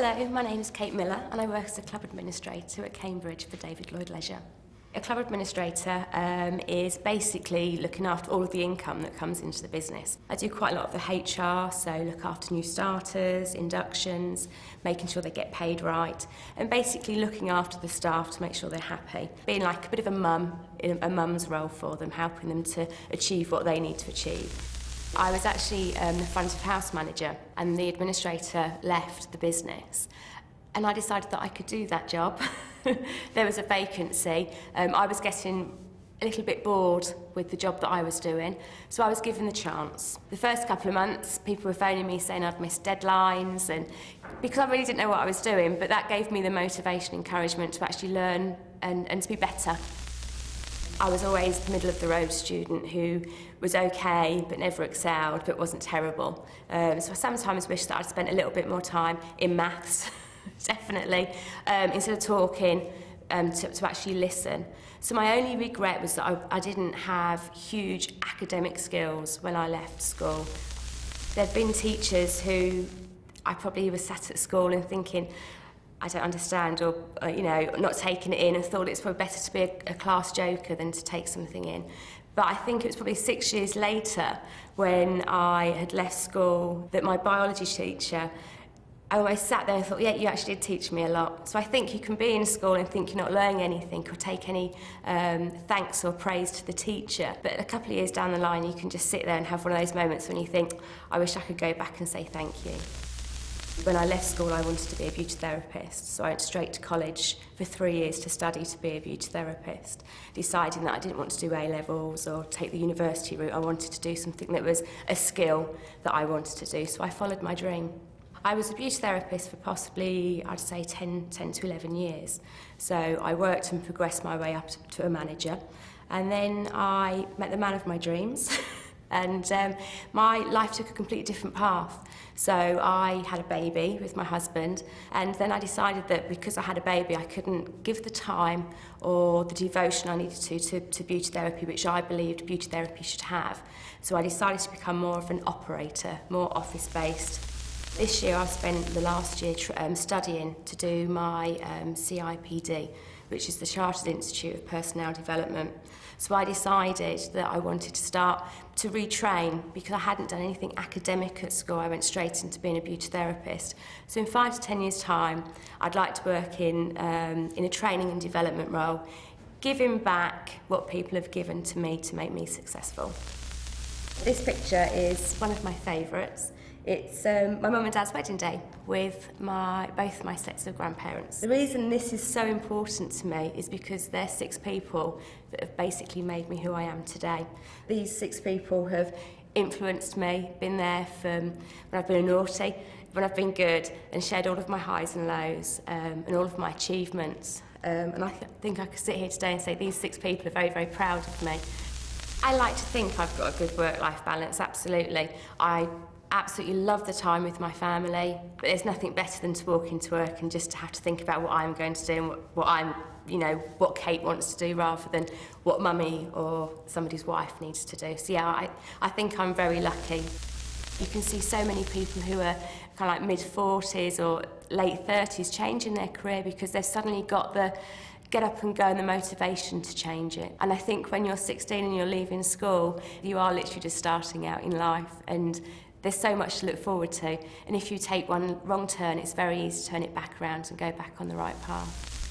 Hello, my name is Kate Miller and I work as a club administrator at Cambridge for David Lloyd Leisure. A club administrator is basically looking after all of the income that comes into the business. I do quite a lot of the HR, so look after new starters, inductions, making sure they get paid right, and basically looking after the staff to make sure they're happy. Being like a bit of a mum, in a mum's role for them, helping them to achieve what they need to achieve. I was actually the front of house manager and the administrator left the business and I decided that I could do that job. There was a vacancy. I was getting a little bit bored with the job that I was doing, so I was given the chance. The first couple of months people were phoning me saying I'd missed deadlines, and because I really didn't know what I was doing, but that gave me the motivation, encouragement to actually learn and to be better. I was always the middle-of-the-road student who was okay but never excelled but wasn't terrible. So I sometimes wish that I'd spent a little bit more time in maths, definitely, instead of talking, to actually listen. So my only regret was that I didn't have huge academic skills when I left school. There'd been teachers who I probably was sat at school and thinking, I don't understand, or not taking it in, and thought it's probably better to be a class joker than to take something in. But I think it was probably 6 years later, when I had left school, that my biology teacher, I always sat there and thought, yeah, you actually did teach me a lot. So I think you can be in school and think you're not learning anything or take any thanks or praise to the teacher. But a couple of years down the line, you can just sit there and have one of those moments when you think, I wish I could go back and say thank you. When I left school, I wanted to be a beauty therapist, so I went straight to college for 3 years to study to be a beauty therapist, deciding that I didn't want to do A-levels or take the university route. I wanted to do something that was a skill that I wanted to do, so I followed my dream. I was a beauty therapist for possibly, I'd say, 10 to 11 years. So I worked and progressed my way up to a manager, and then I met the man of my dreams. And my life took a completely different path. So I had a baby with my husband, and then I decided that because I had a baby, I couldn't give the time or the devotion I needed to beauty therapy, which I believed beauty therapy should have. So I decided to become more of an operator, more office-based. This year I've spent the last year studying to do my CIPD, which is the Chartered Institute of Personnel Development. So I decided that I wanted to start to retrain because I hadn't done anything academic at school. I went straight into being a beauty therapist. So in 5 to 10 years' time, I'd like to work in a training and development role, giving back what people have given to me to make me successful. This picture is one of my favourites. It's my mum and dad's wedding day with both my sets of grandparents. The reason this is so important to me is because they're 6 people that have basically made me who I am today. These 6 people have influenced me, been there from when I've been naughty, when I've been good, and shared all of my highs and lows and all of my achievements. And I think I could sit here today and say these 6 people are very, very proud of me. I like to think I've got a good work-life balance, absolutely. I absolutely love the time with my family, but there's nothing better than to walk into work and just to have to think about what I'm going to do and what Kate wants to do rather than what mummy or somebody's wife needs to do. So yeah, I think I'm very lucky. You can see so many people who are kind of like mid-40s or late 30s changing their career because they've suddenly got the get up and go and the motivation to change it. And I think when you're 16 and you're leaving school, you are literally just starting out in life, and there's so much to look forward to. And if you take one wrong turn, it's very easy to turn it back around and go back on the right path.